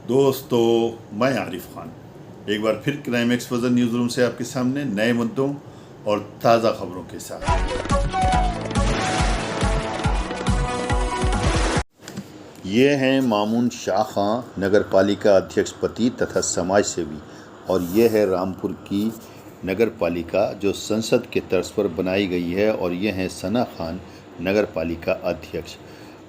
दोस्तों, मैं आरिफ खान एक बार फिर क्राइम एक्सपोजर न्यूज़ रूम से आपके सामने नए मुद्दों और ताज़ा खबरों के साथ। ये हैं मामून शाह खां, नगर पालिका अध्यक्ष पति तथा समाज सेवी, और ये है रामपुर की नगर पालिका जो संसद के तर्ज पर बनाई गई है, और ये हैं सना खान, नगर पालिका अध्यक्ष।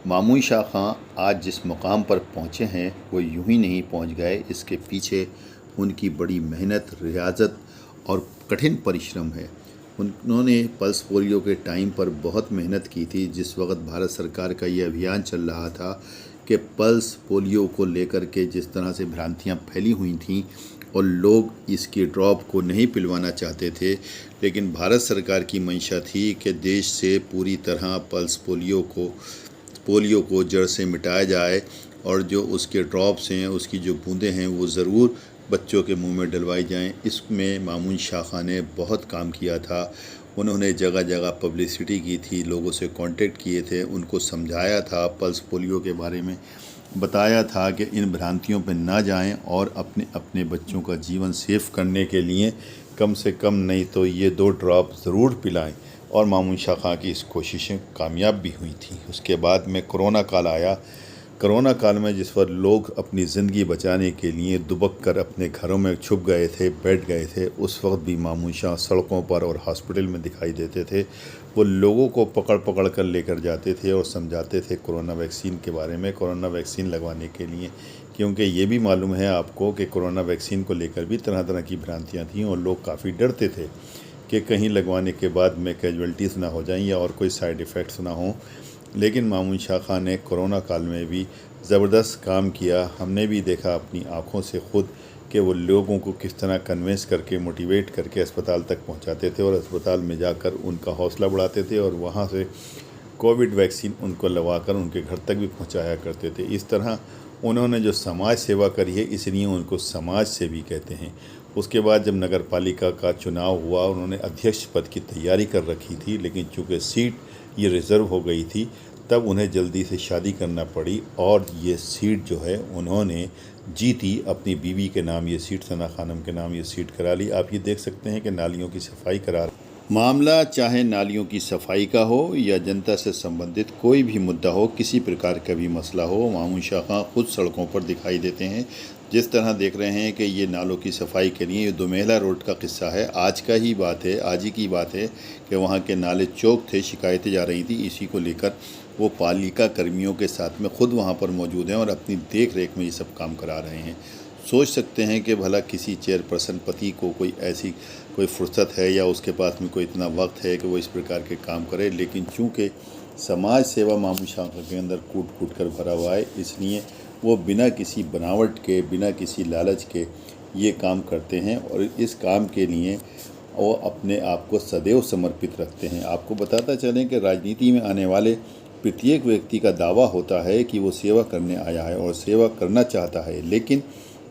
मामून शाह खां आज जिस मुकाम पर पहुँचे हैं वो यूं ही नहीं पहुँच गए। इसके पीछे उनकी बड़ी मेहनत, रियाजत और कठिन परिश्रम है। उन्होंने पल्स पोलियो के टाइम पर बहुत मेहनत की थी। जिस वक्त भारत सरकार का ये अभियान चल रहा था कि पल्स पोलियो को लेकर के जिस तरह से भ्रांतियाँ फैली हुई थीं और लोग इसकी ड्रॉप को नहीं पिलवाना चाहते थे, लेकिन भारत सरकार की मंशा थी कि देश से पूरी तरह पल्स पोलियो को जड़ से मिटाया जाए, और जो उसके ड्रॉप्स हैं, उसकी जो बूंदें हैं, वो ज़रूर बच्चों के मुंह में डलवाई जाएं। इसमें मामून शाह खां ने बहुत काम किया था। उन्होंने जगह जगह पब्लिसिटी की थी, लोगों से कांटेक्ट किए थे, उनको समझाया था, पल्स पोलियो के बारे में बताया था कि इन भ्रांतियों पर ना जाएं और अपने अपने बच्चों का जीवन सेफ करने के लिए कम से कम नहीं तो ये 2 ड्रॉप ज़रूर पिलाएं। और मामून शाह खां की इस कोशिशें कामयाब भी हुई थी। उसके बाद में कोरोना काल आया। कोरोना काल में जिस पर लोग अपनी ज़िंदगी बचाने के लिए दुबक कर अपने घरों में छुप गए थे, बैठ गए थे, उस वक्त भी मामून शाह सड़कों पर और हॉस्पिटल में दिखाई देते थे। वो लोगों को पकड़ पकड़ कर लेकर जाते थे और समझाते थे कोरोना वैक्सीन के बारे में, कोरोना वैक्सीन लगवाने के लिए, क्योंकि ये भी मालूम है आपको कि कोरोना वैक्सीन को लेकर भी तरह तरह की भ्रांतियाँ थीं और लोग काफ़ी डरते थे कि कहीं लगवाने के बाद में कैजुअल्टीज़ ना हो जाएं या और कोई साइड इफ़ेक्ट्स ना हों। लेकिन मामून शाह खां ने कोरोना काल में भी ज़बरदस्त काम किया। हमने भी देखा अपनी आँखों से ख़ुद कि वो लोगों को किस तरह कन्विंस करके, मोटिवेट करके अस्पताल तक पहुंचाते थे और अस्पताल में जाकर उनका हौसला बढ़ाते थे और वहां से कोविड वैक्सीन उनको लगवाकर उनके घर तक भी पहुंचाया करते थे। इस तरह उन्होंने जो समाज सेवा करी है, इसलिए उनको समाज सेवी कहते हैं। उसके बाद जब नगर पालिका का चुनाव हुआ, उन्होंने अध्यक्ष पद की तैयारी कर रखी थी, लेकिन चूँकि सीट ये रिज़र्व हो गई थी, तब उन्हें जल्दी से शादी करना पड़ी और ये सीट जो है उन्होंने जीती। अपनी बीवी के नाम ये सीट, सना खानम के नाम ये सीट करा ली। आप ये देख सकते हैं कि नालियों की सफाई करा, मामला चाहे नालियों की सफाई का हो या जनता से संबंधित कोई भी मुद्दा हो, किसी प्रकार का भी मसला हो, मामून शाह खां खुद सड़कों पर दिखाई देते हैं। जिस तरह देख रहे हैं कि ये नालों की सफाई के लिए, ये दोमेला रोड का किस्सा है, आज का ही बात है, आज ही की बात है कि वहाँ के नाले चौक थे, शिकायतें जा रही थी। इसी को लेकर वो पालिका कर्मियों के साथ में खुद वहाँ पर मौजूद हैं और अपनी देख रेख में ये सब काम करा रहे हैं। सोच सकते हैं कि भला किसी चेयरपर्सन पति को कोई फुर्सत है या उसके पास में कोई इतना वक्त है कि वो इस प्रकार के काम करे, लेकिन चूँकि समाज सेवा मामून शाह के अंदर कूट कूट कर भरा हुआ है, इसलिए वो बिना किसी बनावट के, बिना किसी लालच के ये काम करते हैं और इस काम के लिए वो अपने आप को सदैव समर्पित रखते हैं। आपको बताता चलें कि राजनीति में आने वाले प्रत्येक व्यक्ति का दावा होता है कि वो सेवा करने आया है और सेवा करना चाहता है, लेकिन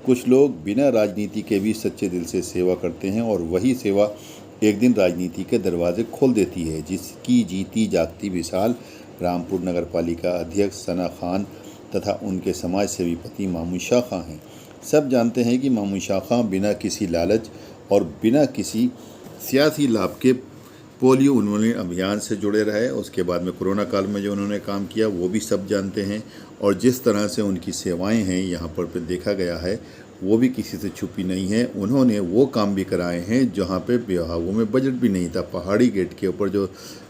कुछ लोग बिना राजनीति के भी सच्चे दिल से सेवा करते हैं और वही सेवा एक दिन राजनीति के दरवाजे खोल देती है, जिसकी जीती जागती मिसाल रामपुर नगर पालिका अध्यक्ष सना खान तथा उनके समाज सेवी पति मामून शाह खां हैं। सब जानते हैं कि मामून शाह खां बिना किसी लालच और बिना किसी सियासी लाभ के पोलियो उन्होंने अभियान से जुड़े रहे। उसके बाद में कोरोना काल में जो उन्होंने काम किया वो भी सब जानते हैं, और जिस तरह से उनकी सेवाएं हैं यहाँ पर देखा गया है, वो भी किसी से छुपी नहीं है। उन्होंने वो काम भी कराए हैं जहाँ पे विभागों में बजट भी नहीं था। पहाड़ी गेट के ऊपर जो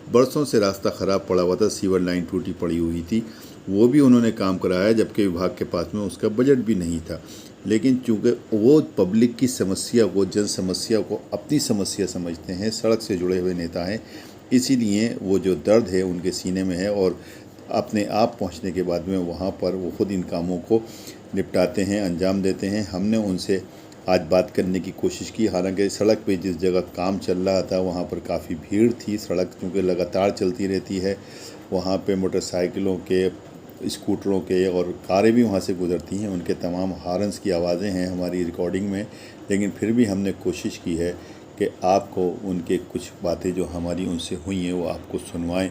बरसों से रास्ता ख़राब पड़ा हुआ था, सीवर लाइन टूटी पड़ी हुई थी, वो भी उन्होंने काम कराया, जबकि विभाग के पास में उसका बजट भी नहीं था। लेकिन चूँकि वो पब्लिक की समस्या को, जन समस्या को अपनी समस्या समझते हैं, सड़क से जुड़े हुए नेता हैं, इसीलिए वो जो दर्द है उनके सीने में है और अपने आप पहुंचने के बाद में वहाँ पर वो खुद इन कामों को निपटाते हैं, अंजाम देते हैं। हमने उनसे आज बात करने की कोशिश की, हालांकि सड़क पे जिस जगह काम चल रहा था वहाँ पर काफ़ी भीड़ थी। सड़क चूँकि लगातार चलती रहती है, वहाँ पे मोटरसाइकिलों के, स्कूटरों के और कारें भी वहाँ से गुजरती हैं, उनके तमाम हॉर्न्स की आवाज़ें हैं हमारी रिकॉर्डिंग में। लेकिन फिर भी हमने कोशिश की है कि आपको उनके कुछ बातें जो हमारी उनसे हुई हैं वो आपको सुनवाएं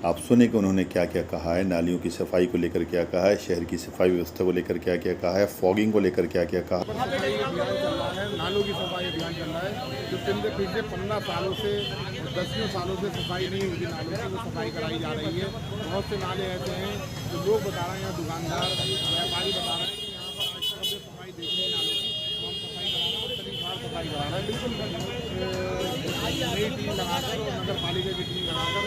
आप सुने कि उन्होंने क्या क्या कहा है, नालियों की सफाई को लेकर क्या कहा है, शहर की सफाई व्यवस्था को लेकर क्या क्या कहा है, फॉगिंग को लेकर क्या क्या कहा। सफाई अभियान चल रहा है, नालों की सफाई अभियान चल रहा है। जो पिछले 15 सालों से 10 सालों से सफाई नहीं हुई नालों की, वो सफाई कराई जा रही है। बहुत से नाले ऐसे हैं जो लोग बता रहे हैं, यहाँ दुकानदार व्यापारी बता रहे हैं कि यहाँ पर आज तक हमने सफाई देखी है नालों की, तो हम सफाई करा रहे हैं और तरीक बार सफाई करा रहे हैं। बिल्कुल नई टीम लगाकर और नगर पालिका की टीम लगाकर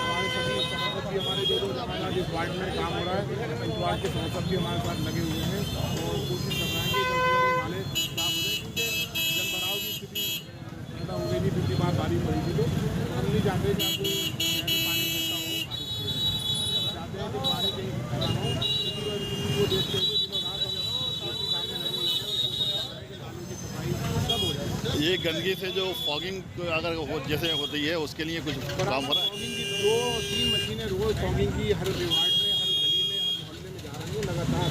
हमारे सभी सभासद भी हमारे जो हमारा जिस वार्ड में काम हो रहा है, इस वार्ड के सभासद भी हमारे साथ लगे हुए हैं और कोशिश कर रहे हैं कि जल्द से जल्द नाले साफ हो जाए, क्योंकि जल भराव की स्थिति पैदा हो गई थी। पिछली बार बारिश पड़ी थी तो हम नहीं चाहते कि आपको पानी इकट्ठा हो बारिश के, चाहते हैं कि पानी कहीं इकट्ठा ना हो। इसी को देखते हुए दिनों रात हम इसके सामने लगे हुए हैं और कोशिश कर रहे हैं कि नालों की सफाई सब हो जाए। ये गंदगी से जो फॉगिंग अगर जैसे होती है उसके लिए कुछ काम हो रहा है। फॉगिंग की 2-3 मशीनें रोज फॉगिंग की हर वार्ड में, हर गली में, हर मोहल्ले में जा रही है लगातार।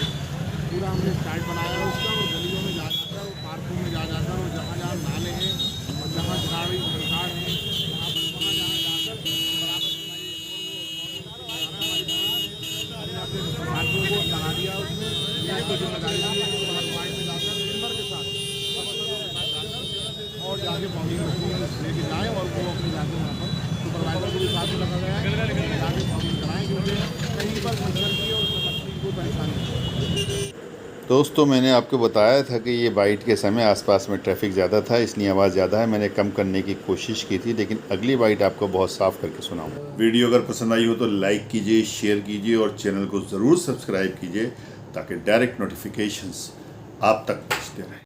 पूरा हमने स्टार्ट बनाया है उसका और गलियों में जा जाकर और पार्कों में जा जाकर और जहाँ जहाँ नाले हैं और जहाँ झाड़ी सरकार है वहाँ पर वहाँ जहाँ जाकर बराबर सफाई और वो हमने अपने साथियों को लगा दिया उसमें। ये तो जिम्मेदारी है कि वो हर वार्ड में जाकर मेंबर के साथ और जाके फॉगिंग लेके जाएँ और वो अपने जाके वहाँ पर सुपरवाइजर को भी साथ में रखा गया है, जाके फॉगिंग कराएँ, क्योंकि कहीं पर मच्छर की और मछली को परेशानी है। दोस्तों, मैंने आपको बताया था कि ये बाइट के समय आसपास में ट्रैफिक ज़्यादा था, इसलिए आवाज़ ज़्यादा है। मैंने कम करने की कोशिश की थी, लेकिन अगली बाइट आपको बहुत साफ करके सुनाऊंगा। वीडियो अगर पसंद आई हो तो लाइक कीजिए, शेयर कीजिए और चैनल को ज़रूर सब्सक्राइब कीजिए ताकि डायरेक्ट नोटिफिकेशंस आप तक पहुँचते रहें।